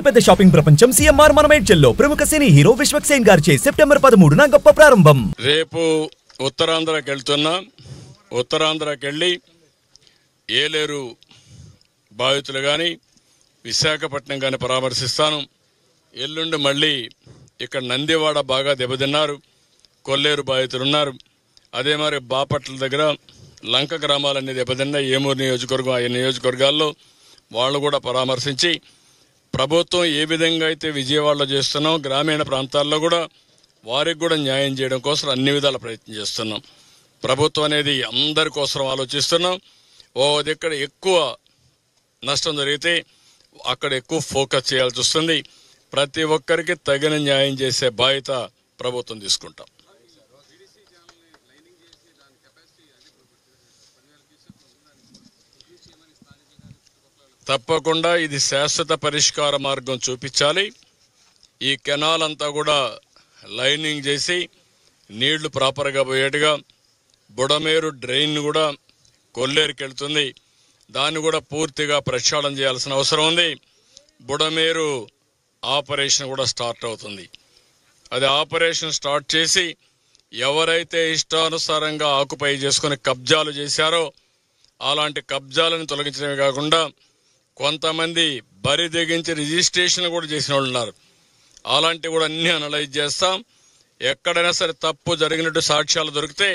అతిపెద్ద షాపింగ్ ప్రపంచం సిఎంఆర్ మనమేడ్చల్లో ప్రముఖ సినీ హీరో విశ్వక్సేన్ గారిచే సెప్టెంబర్ 13న గొప్ప ప్రారంభం. రేపు ఉత్తరాంధ్రకి వెళ్తున్నా. ఉత్తరాంధ్రకి వెళ్ళి ఏలేరు బాధితులు కానీ విశాఖపట్నం కానీ పరామర్శిస్తాను. ఎల్లుండి మళ్ళీ ఇక్కడ నందివాడ బాగా దెబ్బతిన్నారు, కొల్లేరు బాధితులు ఉన్నారు. అదే మరి బాపట్ల దగ్గర లంక గ్రామాలన్నీ దెబ్బతిన్నాయి. ఏమూరు నియోజకవర్గం, ఆ నియోజకవర్గాల్లో వాళ్ళు కూడా పరామర్శించి ప్రభుత్వం ఏ విధంగా అయితే విజయవాడలో చేస్తున్నాం, గ్రామీణ ప్రాంతాల్లో కూడా వారికి కూడా న్యాయం చేయడం కోసం అన్ని విధాల ప్రయత్నం చేస్తున్నాం. ప్రభుత్వం అనేది అందరి కోసం ఆలోచిస్తున్నాం. ఓ దగ్గర ఎక్కువ నష్టం జరిగితే అక్కడ ఎక్కువ ఫోకస్ చేయాల్సి వస్తుంది. ప్రతి ఒక్కరికి తగిన న్యాయం చేసే బాధ్యత ప్రభుత్వం తీసుకుంటాం. తప్పకుండా ఇది శాశ్వత పరిష్కార మార్గం చూపించాలి. ఈ కెనాల్ అంతా కూడా లైనింగ్ చేసి నీళ్లు ప్రాపర్గా పోయేట్టుగా, బుడమేరు డ్రైన్ కూడా కొల్లేరుకి వెళ్తుంది, దాన్ని కూడా పూర్తిగా ప్రక్షాళన చేయాల్సిన అవసరం ఉంది. బుడమేరు ఆపరేషన్ కూడా స్టార్ట్ అవుతుంది. అది ఆపరేషన్ స్టార్ట్ చేసి ఎవరైతే ఇష్టానుసారంగా ఆక్యుపై చేసుకుని కబ్జాలు చేశారో అలాంటి కబ్జాలను తొలగించడమే కాకుండా కొంతమంది బరి తెగించి రిజిస్ట్రేషన్ కూడా చేసిన వాళ్ళు ఉన్నారు. అలాంటివి కూడా అన్ని అనలైజ్ చేస్తాం. ఎక్కడైనా సరే తప్పు జరిగినట్టు సాక్ష్యాలు దొరికితే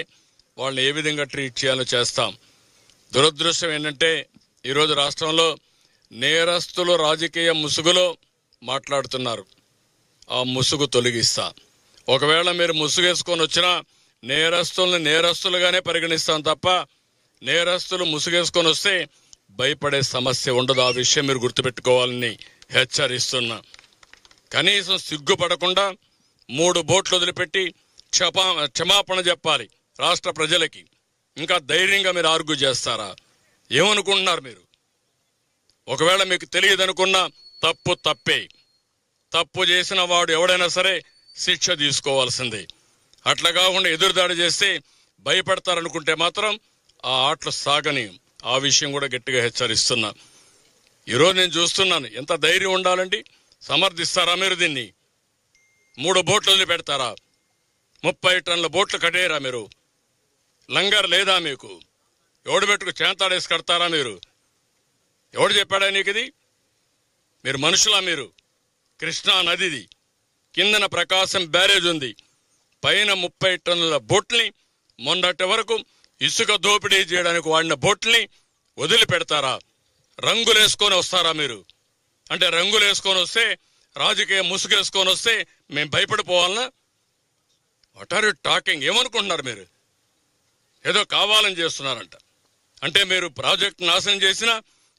వాళ్ళని ఏ విధంగా ట్రీట్ చేయాలో చేస్తాం. దురదృష్టం ఏంటంటే ఈరోజు రాష్ట్రంలో నేరస్తులు రాజకీయ ముసుగులో మాట్లాడుతున్నారు. ఆ ముసుగు తొలగిస్తా. ఒకవేళ మీరు ముసుగేసుకొని వచ్చినా నేరస్తుల్ని నేరస్తులుగానే పరిగణిస్తాం తప్ప నేరస్తులు ముసుగేసుకొని వస్తే భయపడే సమస్య ఉండదు. ఆ విషయం మీరు గుర్తుపెట్టుకోవాలని హెచ్చరిస్తున్నా. కనీసం సిగ్గుపడకుండా 3 బోట్లు వదిలిపెట్టి క్షమాపణ చెప్పాలి రాష్ట్ర ప్రజలకి. ఇంకా ధైర్యంగా మీరు ఆర్గ్యూ చేస్తారా? ఏమనుకుంటున్నారు మీరు? ఒకవేళ మీకు తెలియదనుకున్నా తప్పు తప్పే. తప్పు చేసిన వాడు ఎవడైనా సరే శిక్ష తీసుకోవాల్సిందే. అట్లా కాకుండా ఎదురుదాడి చేస్తే భయపడతారనుకుంటే మాత్రం ఆ ఆటలు సాగని. ఆ విషయం కూడా గట్టిగా హెచ్చరిస్తున్నా. ఈరోజు నేను చూస్తున్నాను, ఎంత ధైర్యం ఉండాలండి. సమర్థిస్తారా మీరు దీన్ని? 3 బోట్లు వదిలిపెడతారా? 30 టన్నుల బోట్లు కట్టేయరా మీరు? లంగర్ లేదా మీకు? ఎవడు పెట్టుకు చేంతాడేసి కడతారా మీరు? ఎవడు చెప్పాడా నీకు ఇది? మీరు మనుషులా? మీరు కృష్ణా నదిది, కిందన ప్రకాశం బ్యారేజ్ ఉంది, పైన 30 టన్నుల బోట్ని మొన్నటి వరకు ఇసుక దోపిడీ చేయడానికి వాడిన బోట్ని వదిలిపెడతారా? రంగులేసుకొని వస్తారా మీరు? అంటే రంగులేసుకొని వస్తే, రాజకీయ ముసుగేసుకొని వస్తే మేము భయపడిపోవాలనా? What are you talking? ఏమనుకుంటున్నారు మీరు? ఏదో కావాలని చేస్తున్నారంట. అంటే మీరు ప్రాజెక్ట్ నాశనం చేసినా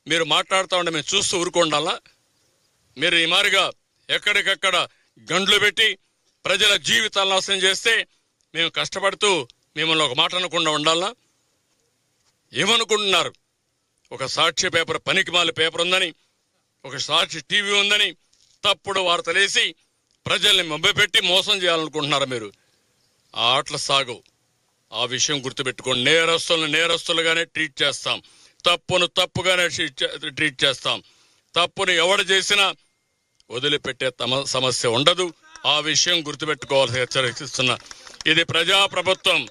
మీరు మాట్లాడుతూ ఉంటే మేము చూస్తూ ఊరుకోండాలా? మీరు ఈ మారిగా ఎక్కడికక్కడ గండ్లు పెట్టి ప్రజల జీవితాలను నాశనం చేస్తే మేము కష్టపడుతూ మిమ్మల్ని ఒక మాట అనకుండా ఉండాలా? ఏమనుకుంటున్నారు? ఒక సాక్షి పేపర్, పనికిమాలి పేపర్ ఉందని, ఒక సాక్షి టీవీ ఉందని తప్పుడు వార్తలేసి ప్రజల్ని మభ్యపెట్టి మోసం చేయాలనుకుంటున్నారు మీరు. ఆ ఆటలు సాగవు. ఆ విషయం గుర్తుపెట్టుకోండి. నేరస్తులను నేరస్తులుగానే ట్రీట్ చేస్తాం, తప్పును తప్పుగానే ట్రీట్ చేస్తాం. తప్పును ఎవడు చేసినా వదిలిపెట్టే సమస్య ఉండదు. ఆ విషయం గుర్తుపెట్టుకోవాల్సి హెచ్చరిస్తున్నా. ఇది ప్రజాప్రభుత్వం,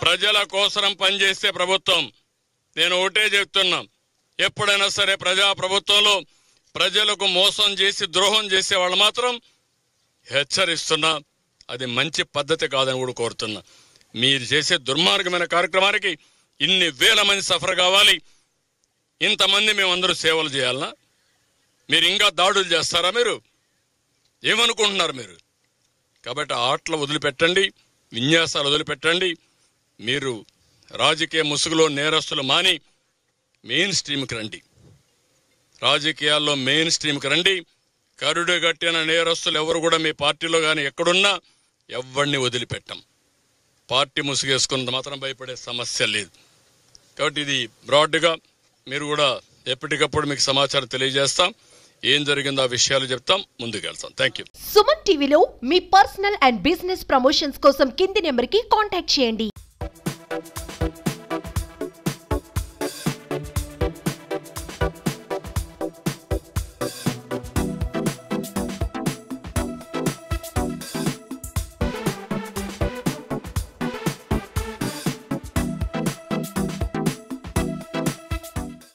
ప్రజల కోసం పనిచేసే ప్రభుత్వం. నేను ఒకటే చెప్తున్నా, ఎప్పుడైనా సరే ప్రజాప్రభుత్వంలో ప్రజలకు మోసం చేసి ద్రోహం చేసే వాళ్ళు మాత్రం హెచ్చరిస్తున్నా, అది మంచి పద్ధతి కాదని కూడా కోరుతున్నా. మీరు చేసే దుర్మార్గమైన కార్యక్రమానికి ఇన్ని వేల మంది సఫర్ కావాలి, ఇంతమంది మేమందరూ సేవలు చేయాలనా? మీరు ఇంకా దాడులు చేస్తారా? మీరు ఏమనుకుంటున్నారు మీరు? కాబట్టి ఆటలు వదిలిపెట్టండి, విన్యాసాలు వదిలిపెట్టండి. మీరు రాజకీయ ముసుగులో నేరస్తులు మాని మెయిన్ స్ట్రీమ్కి రండి. రాజకీయాల్లో మెయిన్ స్ట్రీమ్కి రండి. కరుడు గట్టిన నేరస్తులు ఎవరు కూడా మీ పార్టీలో కానీ ఎక్కడున్నా ఎవరిని వదిలిపెట్టం. పార్టీ ముసుగేసుకున్నంత మాత్రం భయపడే సమస్య లేదు. కాబట్టి ఇది బ్రాడ్గా మీరు కూడా ఎప్పటికప్పుడు మీకు సమాచారం తెలియజేస్తాం. ఏం జరిగిందో ఆ విషయాలు చెప్తాం, ముందుకెళ్తాం. Thank you. సుమన్ టీవీలో మీ పర్సనల్ అండ్ బిజినెస్ ప్రమోషన్స్ కోసం కింది నెంబర్కి కాంటాక్ట్ చేయండి.